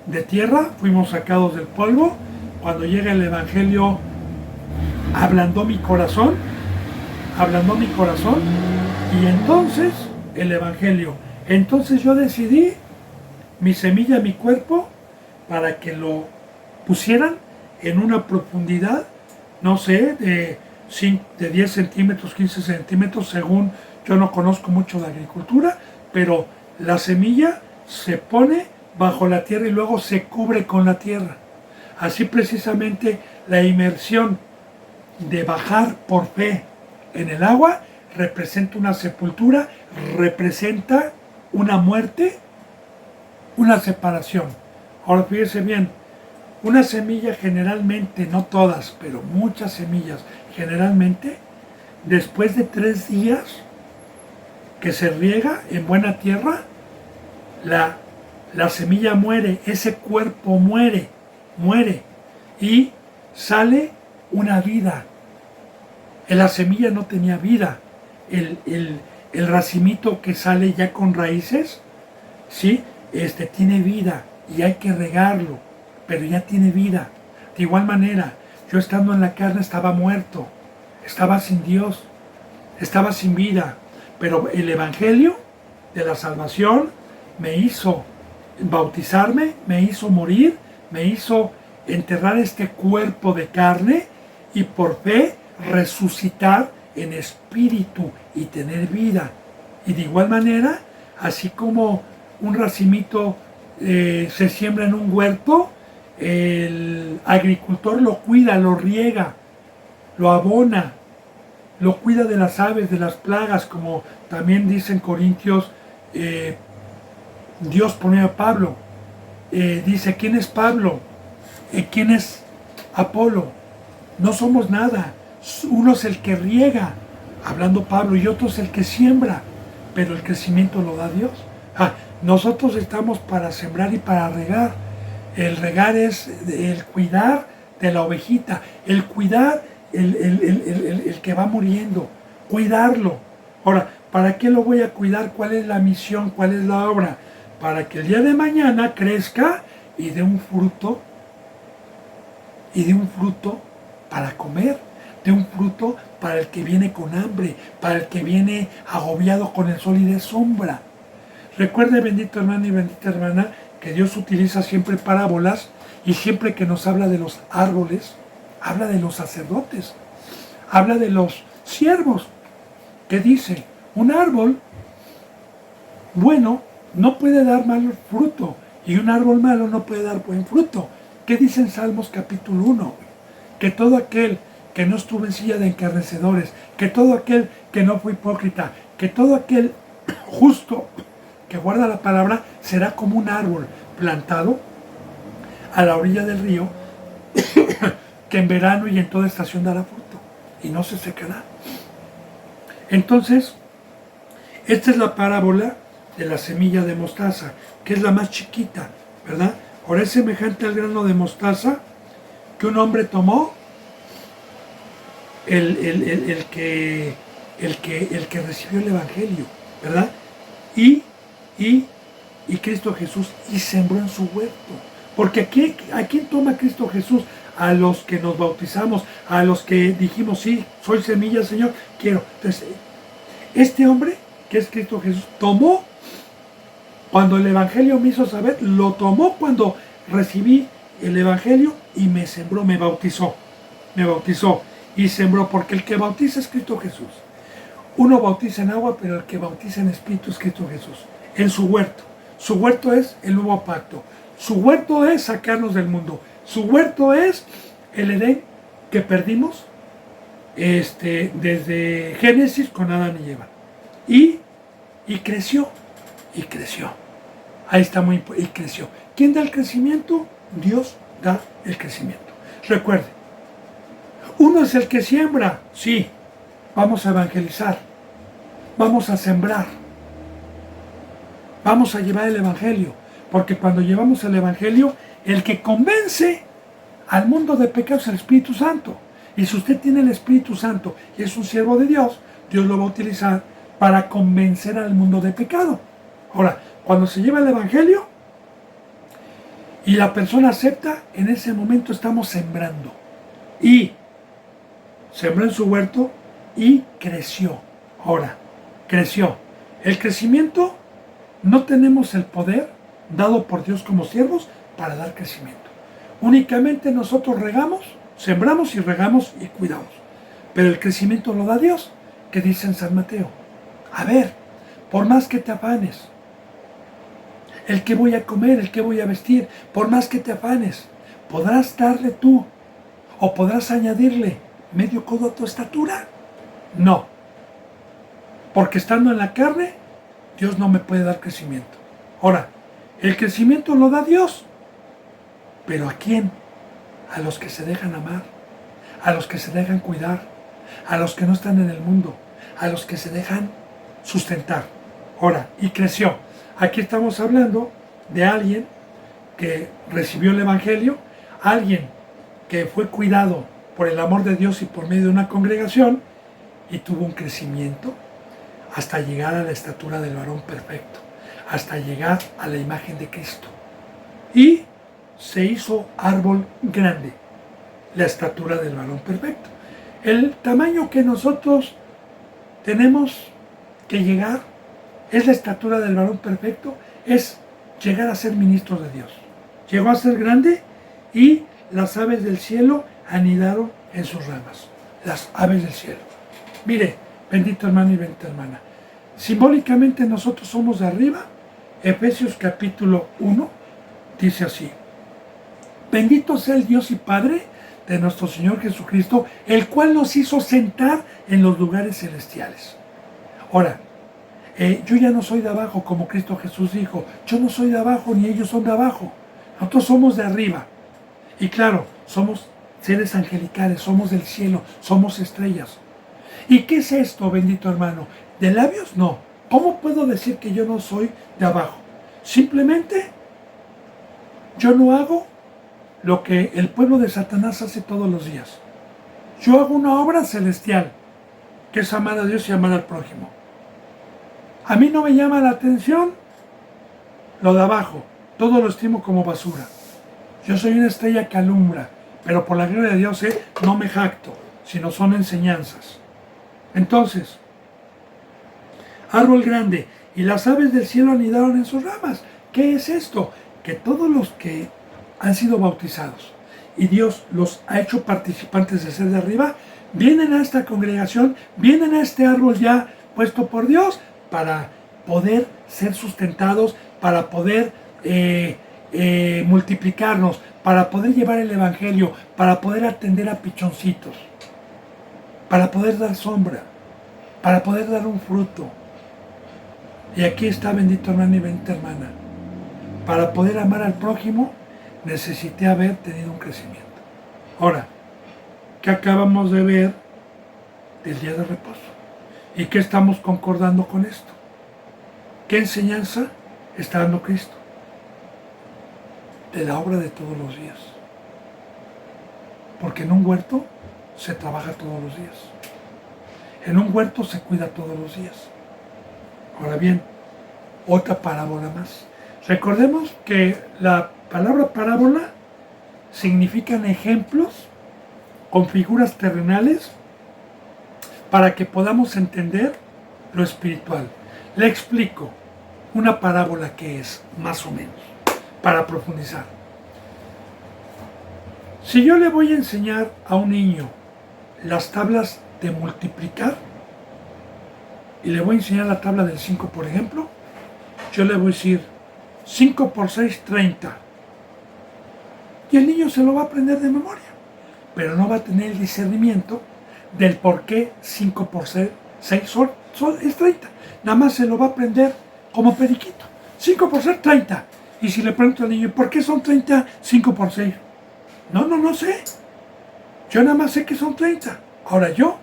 de tierra, fuimos sacados del polvo, cuando llega el Evangelio, ablandó mi corazón, y entonces el Evangelio. Entonces yo decidí mi semilla, mi cuerpo, para que lo pusieran en una profundidad, no sé, de 10 centímetros, 15 centímetros, según, yo no conozco mucho de agricultura, pero la semilla se pone bajo la tierra y luego se cubre con la tierra. Así precisamente la inmersión de bajar por fe en el agua representa una sepultura, representa una muerte, una separación. Ahora fíjese bien, una semilla generalmente, no todas, pero muchas semillas, generalmente, después de 3 días que se riega en buena tierra, la semilla muere, ese cuerpo muere, y sale una vida. La semilla no tenía vida. El racimito que sale ya con raíces, ¿sí? Tiene vida y hay que regarlo, pero ya tiene vida. De igual manera, yo estando en la carne estaba muerto, estaba sin Dios, estaba sin vida, pero el Evangelio de la salvación me hizo bautizarme, me hizo morir, me hizo enterrar este cuerpo de carne y por fe resucitar en espíritu y tener vida. Y de igual manera, así como un racimito se siembra en un huerto, el agricultor lo cuida, lo riega, lo abona, lo cuida de las aves, de las plagas, como también dice en Corintios, Dios pone a Pablo, dice, ¿quién es Pablo? ¿Quién es Apolo? No somos nada. Uno es el que riega, hablando Pablo, y otro es el que siembra, pero el crecimiento lo da Dios. Nosotros estamos para sembrar y para regar. El regar es el cuidar de la ovejita, el cuidar el que va muriendo, cuidarlo. Ahora, ¿para qué lo voy a cuidar? ¿Cuál es la misión? ¿Cuál es la obra? Para que el día de mañana crezca y dé un fruto, para comer, de un fruto para el que viene con hambre, para el que viene agobiado con el sol y de sombra. Recuerde, bendito hermano y bendita hermana, que Dios utiliza siempre parábolas y siempre que nos habla de los árboles, habla de los sacerdotes, habla de los siervos, que dice, un árbol bueno no puede dar mal fruto y un árbol malo no puede dar buen fruto. ¿Qué dice en Salmos capítulo 1? Que todo aquel que no estuvo en silla de encarnecedores, que todo aquel que no fue hipócrita, que todo aquel justo que guarda la palabra será como un árbol plantado a la orilla del río que en verano y en toda estación dará fruto y no se secará. Entonces, esta es la parábola de la semilla de mostaza, que es la más chiquita, ¿verdad? Ahora es semejante al grano de mostaza que un hombre tomó, el que recibió el Evangelio, ¿verdad? Y Cristo Jesús y sembró en su huerto. Porque aquí, ¿a quién toma Cristo Jesús? A los que nos bautizamos, a los que dijimos, sí, soy semilla, Señor, quiero. Entonces, este hombre, que es Cristo Jesús, tomó, cuando el Evangelio me hizo saber, lo tomó cuando recibí el Evangelio y me sembró, me bautizó y sembró, porque el que bautiza es Cristo Jesús. Uno bautiza en agua, pero el que bautiza en espíritu es Cristo Jesús, en su huerto. Su huerto es el nuevo pacto. Su huerto es sacarnos del mundo. Su huerto es el Edén que perdimos desde Génesis con Adán y Eva. Y creció. Ahí está y creció. ¿Quién da el crecimiento? Dios da el crecimiento. Recuerde, uno es el que siembra. Sí, vamos a evangelizar. Vamos a sembrar. Vamos a llevar el Evangelio. Porque cuando llevamos el Evangelio, el que convence al mundo de pecado es el Espíritu Santo. Y si usted tiene el Espíritu Santo y es un siervo de Dios, Dios lo va a utilizar para convencer al mundo de pecado. Ahora, cuando se lleva el Evangelio y la persona acepta, en ese momento estamos sembrando. Y sembró en su huerto y creció. Ahora, creció. El crecimiento, no tenemos el poder dado por Dios como siervos para dar crecimiento. Únicamente nosotros regamos, sembramos y regamos y cuidamos. Pero el crecimiento lo da Dios, que dice en San Mateo. A ver, por más que te afanes, el que voy a comer, el que voy a vestir, por más que te afanes, ¿podrás darle tú o podrás añadirle medio codo a tu estatura? No. Porque estando en la carne, Dios no me puede dar crecimiento. Ahora, el crecimiento lo da Dios. ¿Pero a quién? A los que se dejan amar, a los que se dejan cuidar, a los que no están en el mundo, a los que se dejan sustentar. Ahora, y creció. Aquí estamos hablando de alguien que recibió el Evangelio, alguien que fue cuidado por el amor de Dios y por medio de una congregación y tuvo un crecimiento hasta llegar a la estatura del varón perfecto, hasta llegar a la imagen de Cristo. Y se hizo árbol grande, la estatura del varón perfecto. El tamaño que nosotros tenemos que llegar es la estatura del varón perfecto, es llegar a ser ministros de Dios. Llegó a ser grande y las aves del cielo anidaron en sus ramas. Las aves del cielo. Mire, bendito hermano y bendita hermana, simbólicamente nosotros somos de arriba. Efesios capítulo 1 dice así: bendito sea el Dios y Padre de nuestro Señor Jesucristo, el cual nos hizo sentar en los lugares celestiales. Ahora, yo ya no soy de abajo, como Cristo Jesús dijo. Yo no soy de abajo, ni ellos son de abajo. Nosotros somos de arriba. Y claro, somos seres angelicales, somos del cielo, somos estrellas. ¿Y qué es esto, bendito hermano? ¿De labios? No. ¿Cómo puedo decir que yo no soy de abajo? Simplemente, yo no hago lo que el pueblo de Satanás hace todos los días. Yo hago una obra celestial, que es amar a Dios y amar al prójimo. A mí no me llama la atención lo de abajo, todo lo estimo como basura. Yo soy una estrella que alumbra, pero por la gloria de Dios no me jacto, sino son enseñanzas. Entonces, árbol grande, y las aves del cielo anidaron en sus ramas. ¿Qué es esto? Que todos los que han sido bautizados y Dios los ha hecho participantes de ser de arriba, vienen a esta congregación, vienen a este árbol ya puesto por Dios, para poder ser sustentados, para poder multiplicarnos, para poder llevar el Evangelio, para poder atender a pichoncitos, para poder dar sombra, para poder dar un fruto. Y aquí está, bendito hermano y bendita hermana, para poder amar al prójimo necesité haber tenido un crecimiento. Ahora, ¿qué acabamos de ver del día de reposo? ¿Y qué estamos concordando con esto? ¿Qué enseñanza está dando Cristo? De la obra de todos los días. Porque en un huerto se trabaja todos los días. En un huerto se cuida todos los días. Ahora bien, otra parábola más. Recordemos que la palabra parábola significan ejemplos con figuras terrenales para que podamos entender lo espiritual. Le explico una parábola que es, más o menos, para profundizar. Si yo le voy a enseñar a un niño las tablas de multiplicar, y le voy a enseñar la tabla del 5, por ejemplo, yo le voy a decir 5 por 6, 30. Y el niño se lo va a aprender de memoria, pero no va a tener el discernimiento del por qué 5 por 6 es 30. Nada más se lo va a aprender como periquito. 5 por 6, 30. Y si le pregunto al niño, ¿por qué son 30 5 por 6? No sé. Yo nada más sé que son 30. Ahora yo,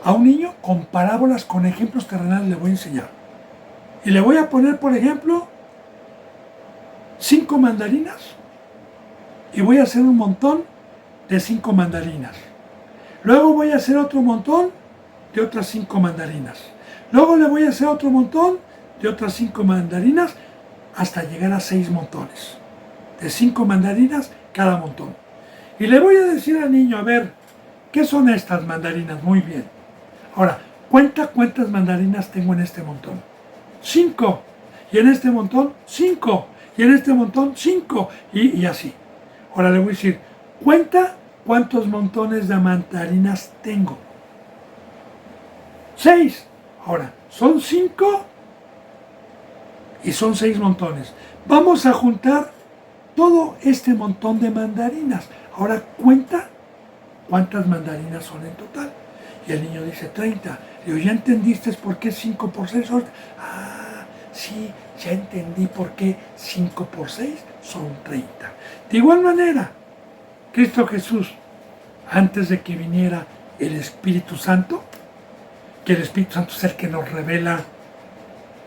a un niño con parábolas, con ejemplos terrenales le voy a enseñar. Y le voy a poner, por ejemplo, 5 mandarinas. Y voy a hacer un montón de 5 mandarinas. Luego voy a hacer otro montón de otras 5 mandarinas. Luego le voy a hacer otro montón de otras 5 mandarinas hasta llegar a 6 montones. de 5 mandarinas cada montón. Y le voy a decir al niño, a ver, ¿qué son estas mandarinas? Muy bien. Ahora, cuenta cuántas mandarinas tengo en este montón. 5. Y en este montón, 5. Y en este montón, 5. Y así. Ahora le voy a decir, cuenta cuántos montones de mandarinas tengo. 6. Ahora, son 5 y son 6 montones. Vamos a juntar todo este montón de mandarinas. Ahora cuenta cuántas mandarinas son en total. Y el niño dice 30. Le digo, ¿ya entendiste por qué 5 por 6? Ah, sí, ya entendí por qué 5 por 6 son 30. De igual manera, Cristo Jesús, antes de que viniera el Espíritu Santo, que el Espíritu Santo es el que nos revela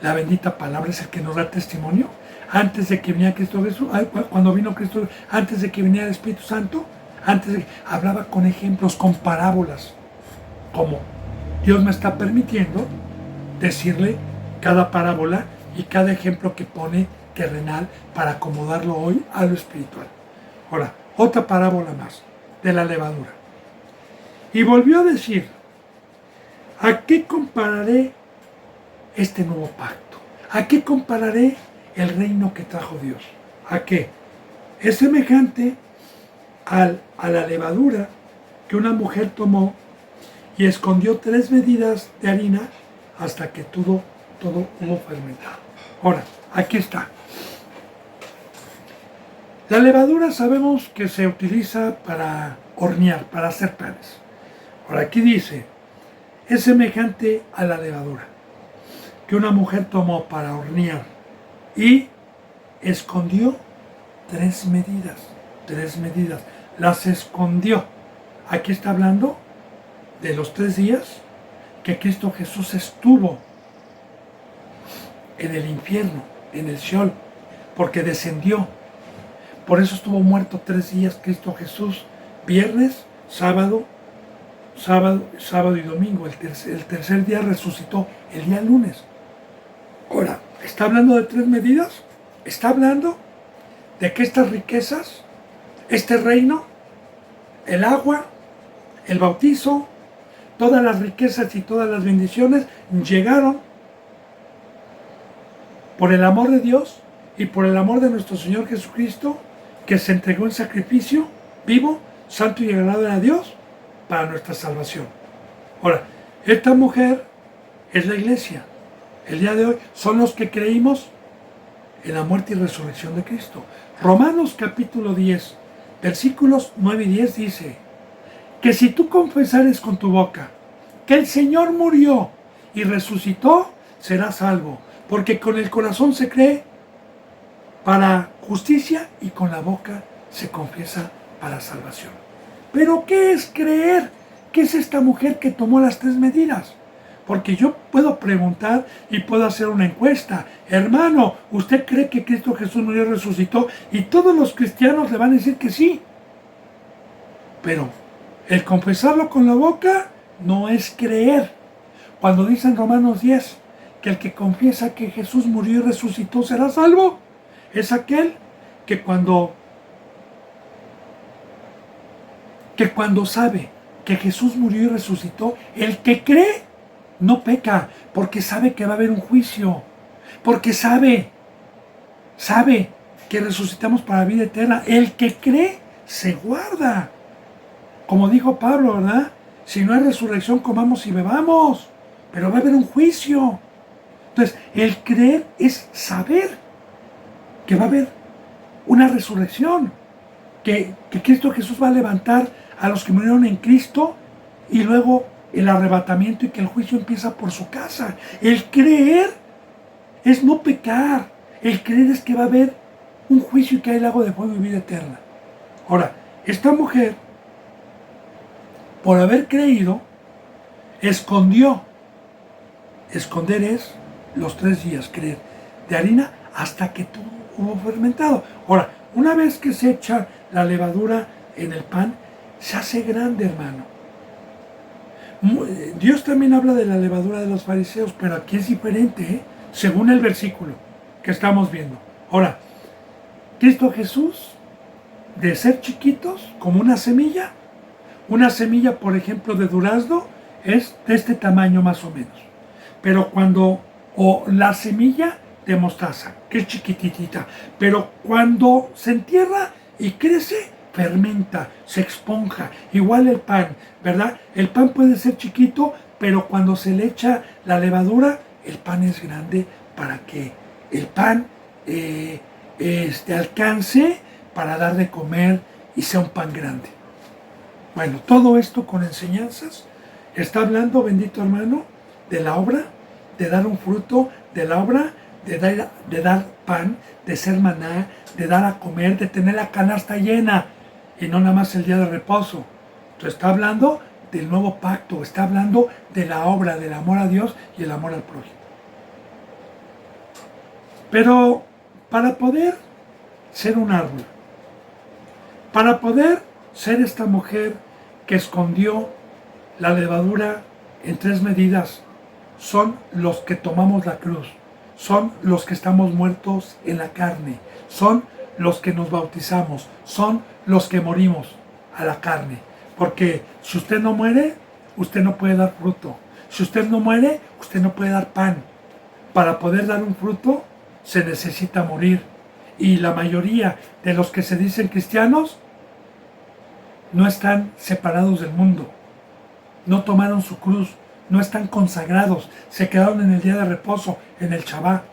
la bendita palabra, es el que nos da testimonio, antes de que viniera Cristo Jesús, cuando vino Cristo, antes de que viniera el Espíritu Santo, hablaba con ejemplos, con parábolas, como Dios me está permitiendo decirle cada parábola y cada ejemplo que pone terrenal para acomodarlo hoy a lo espiritual. Ahora, otra parábola más de la levadura. Y volvió a decir, ¿a qué compararé este nuevo pacto? ¿A qué compararé el reino que trajo Dios? ¿A qué? Es semejante a la levadura que una mujer tomó y escondió 3 medidas de harina hasta que todo hubo fermentado. Ahora, aquí está. La levadura sabemos que se utiliza para hornear, para hacer panes. Ahora, aquí dice, es semejante a la levadura que una mujer tomó para hornear y escondió 3 medidas. 3 medidas. Las escondió. Aquí está hablando de los 3 días que Cristo Jesús estuvo en el infierno, en el Sheol, porque descendió. Por eso estuvo muerto 3 días Cristo Jesús, viernes, sábado y domingo. El tercer día resucitó el día lunes. Ahora, ¿está hablando de 3 medidas? Está hablando de que estas riquezas, este reino, el agua, el bautizo, todas las riquezas y todas las bendiciones llegaron por el amor de Dios y por el amor de nuestro Señor Jesucristo, que se entregó en sacrificio vivo, santo y agradable a Dios para nuestra salvación. Ahora, esta mujer es la iglesia. El día de hoy son los que creímos en la muerte y resurrección de Cristo. Romanos capítulo 10, versículos 9 y 10 dice que si tú confesares con tu boca que el Señor murió y resucitó, serás salvo, porque con el corazón se cree para justicia y con la boca se confiesa para salvación. ¿Pero qué es creer? ¿Qué es esta mujer que tomó las 3 medidas? Porque yo puedo preguntar y puedo hacer una encuesta. Hermano, ¿usted cree que Cristo Jesús murió y resucitó? Y todos los cristianos le van a decir que sí. Pero el confesarlo con la boca no es creer. Cuando dice en Romanos 10 que el que confiesa que Jesús murió y resucitó será salvo, es aquel que cuando sabe que Jesús murió y resucitó, el que cree no peca, porque sabe que va a haber un juicio, porque sabe que resucitamos para vida eterna. El que cree se guarda. Como dijo Pablo, ¿verdad? Si no hay resurrección, comamos y bebamos, pero va a haber un juicio. Entonces, el creer es saber que va a haber una resurrección, que Cristo Jesús va a levantar a los que murieron en Cristo y luego el arrebatamiento y que el juicio empieza por su casa. El creer es no pecar. El creer es que va a haber un juicio y que hay lago de fuego y vida eterna. Ahora, esta mujer, por haber creído, escondió. Esconder es los 3 días, creer, de harina hasta que todo hubo fermentado. Ahora, una vez que se echa la levadura en el pan, se hace grande, hermano. Dios también habla de la levadura de los fariseos, pero aquí es diferente, según el versículo que estamos viendo. Ahora, Cristo Jesús, de ser chiquitos, como una semilla, por ejemplo, de durazno, es de este tamaño más o menos. Pero o la semilla de mostaza, que es chiquititita, pero cuando se entierra y crece, fermenta, se esponja. Igual el pan, ¿verdad? El pan puede ser chiquito, pero cuando se le echa la levadura, el pan es grande para que el pan alcance para dar de comer y sea un pan grande. Bueno, todo esto con enseñanzas está hablando, bendito hermano, de la obra, de dar un fruto, de la obra, de dar pan, de ser maná, de dar a comer, de tener la canasta llena y no nada más el día de reposo. Entonces está hablando del nuevo pacto, está hablando de la obra, del amor a Dios y el amor al prójimo. Pero para poder ser un árbol, para poder ser esta mujer que escondió la levadura en 3 medidas, son los que tomamos la cruz, son los que estamos muertos en la carne, son los que nos bautizamos, son los que morimos a la carne. Porque si usted no muere, usted no puede dar fruto. Si usted no muere, usted no puede dar pan. Para poder dar un fruto, se necesita morir. Y la mayoría de los que se dicen cristianos no están separados del mundo. No tomaron su cruz, no están consagrados, se quedaron en el día de reposo, en el Shabbat.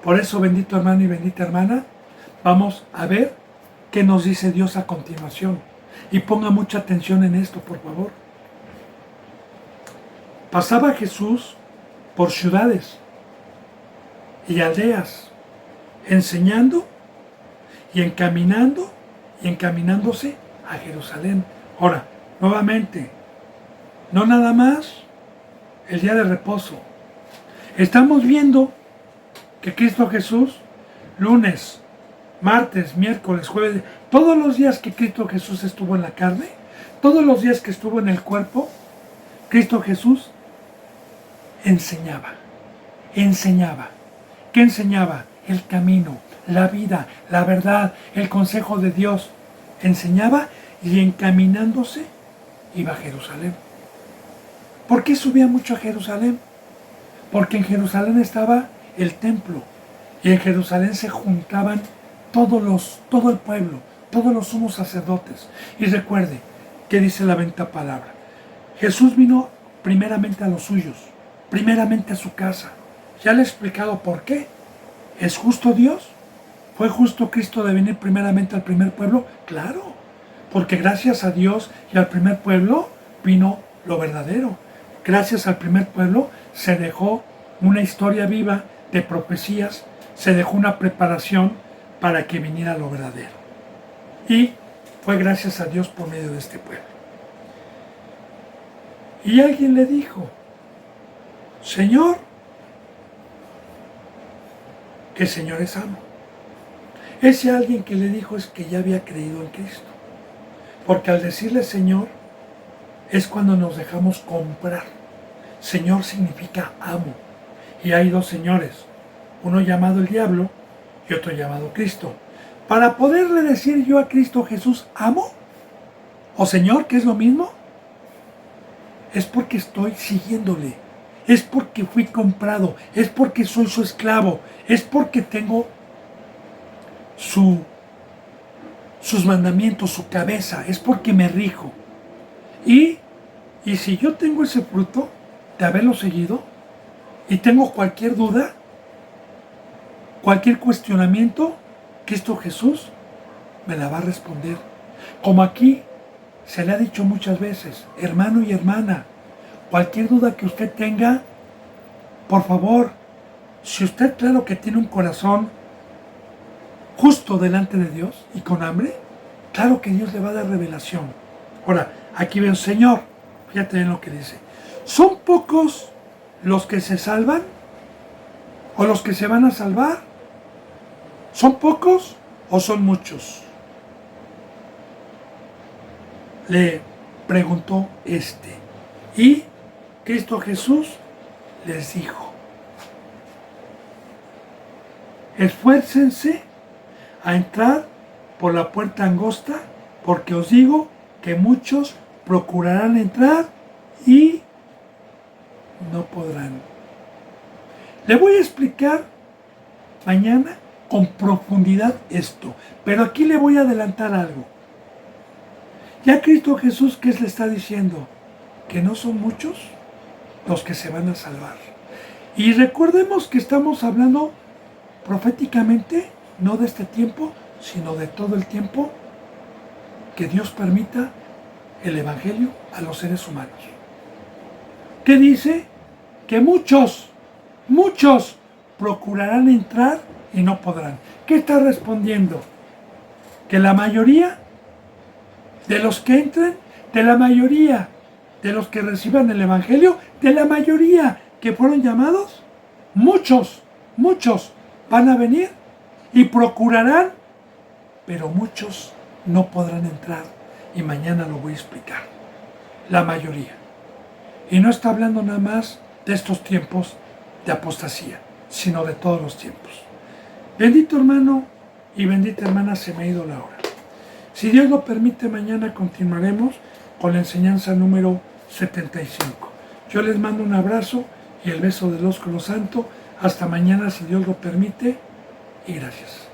Por eso, bendito hermano y bendita hermana, vamos a ver qué nos dice Dios a continuación. Y ponga mucha atención en esto, por favor. Pasaba Jesús por ciudades y aldeas, enseñando y encaminándose a Jerusalén. Ahora, nuevamente, no nada más el día de reposo. Estamos viendo que Cristo Jesús, lunes, martes, miércoles, jueves, todos los días que Cristo Jesús estuvo en la carne, todos los días que estuvo en el cuerpo, Cristo Jesús enseñaba. ¿Qué enseñaba? El camino, la vida, la verdad, el consejo de Dios. Enseñaba y encaminándose iba a Jerusalén. ¿Por qué subía mucho a Jerusalén? Porque en Jerusalén estaba el templo y en Jerusalén se juntaban todo el pueblo, todos los sumos sacerdotes. Y recuerde, ¿qué dice la bendita palabra? Jesús vino primeramente a los suyos, primeramente a su casa. Ya le he explicado por qué. ¿Es justo Dios? ¿Fue justo Cristo de venir primeramente al primer pueblo? Claro, porque gracias a Dios y al primer pueblo vino lo verdadero. Gracias al primer pueblo se dejó una historia viva de profecías, se dejó una preparación para que viniera lo verdadero. Y fue gracias a Dios por medio de este pueblo. Y alguien le dijo, Señor, que el Señor es amo. Ese alguien que le dijo es que ya había creído en Cristo. Porque al decirle Señor, es cuando nos dejamos comprar. Señor significa amo. Y hay 2 señores, uno llamado el diablo y otro llamado Cristo. Para poderle decir yo a Cristo Jesús, amo o Señor, que es lo mismo, es porque estoy siguiéndole, es porque fui comprado, es porque soy su esclavo, es porque tengo sus mandamientos, su cabeza, es porque me rijo. Y si yo tengo ese fruto de haberlo seguido y tengo cualquier duda, cualquier cuestionamiento, Cristo Jesús me la va a responder. Como aquí se le ha dicho muchas veces, hermano y hermana, cualquier duda que usted tenga, por favor, si usted claro que tiene un corazón justo delante de Dios y con hambre, claro que Dios le va a dar revelación. Ahora, aquí veo, Señor, fíjate en lo que dice. ¿Son pocos los que se salvan? ¿O los que se van a salvar? ¿Son pocos o son muchos? Le preguntó este. Y Cristo Jesús les dijo. Esfuércense a entrar por la puerta angosta, porque os digo que muchos procurarán entrar y no podrán. Le voy a explicar mañana con profundidad esto, pero aquí le voy a adelantar algo. Ya Cristo Jesús, ¿qué le está diciendo? Que no son muchos los que se van a salvar. Y recordemos que estamos hablando proféticamente, no de este tiempo, sino de todo el tiempo que Dios permita el Evangelio a los seres humanos. ¿Qué dice? Que muchos procurarán entrar y no podrán. ¿Qué está respondiendo? Que la mayoría de los que entren, de la mayoría de los que reciban el Evangelio, de la mayoría que fueron llamados, muchos van a venir y procurarán, pero muchos no podrán entrar. Y mañana lo voy a explicar. La mayoría. Y no está hablando nada más de estos tiempos de apostasía, sino de todos los tiempos. Bendito hermano y bendita hermana, se me ha ido la hora. Si Dios lo permite, mañana continuaremos con la enseñanza número 75. Yo les mando un abrazo y el beso del ósculo santo. Hasta mañana, si Dios lo permite, y gracias.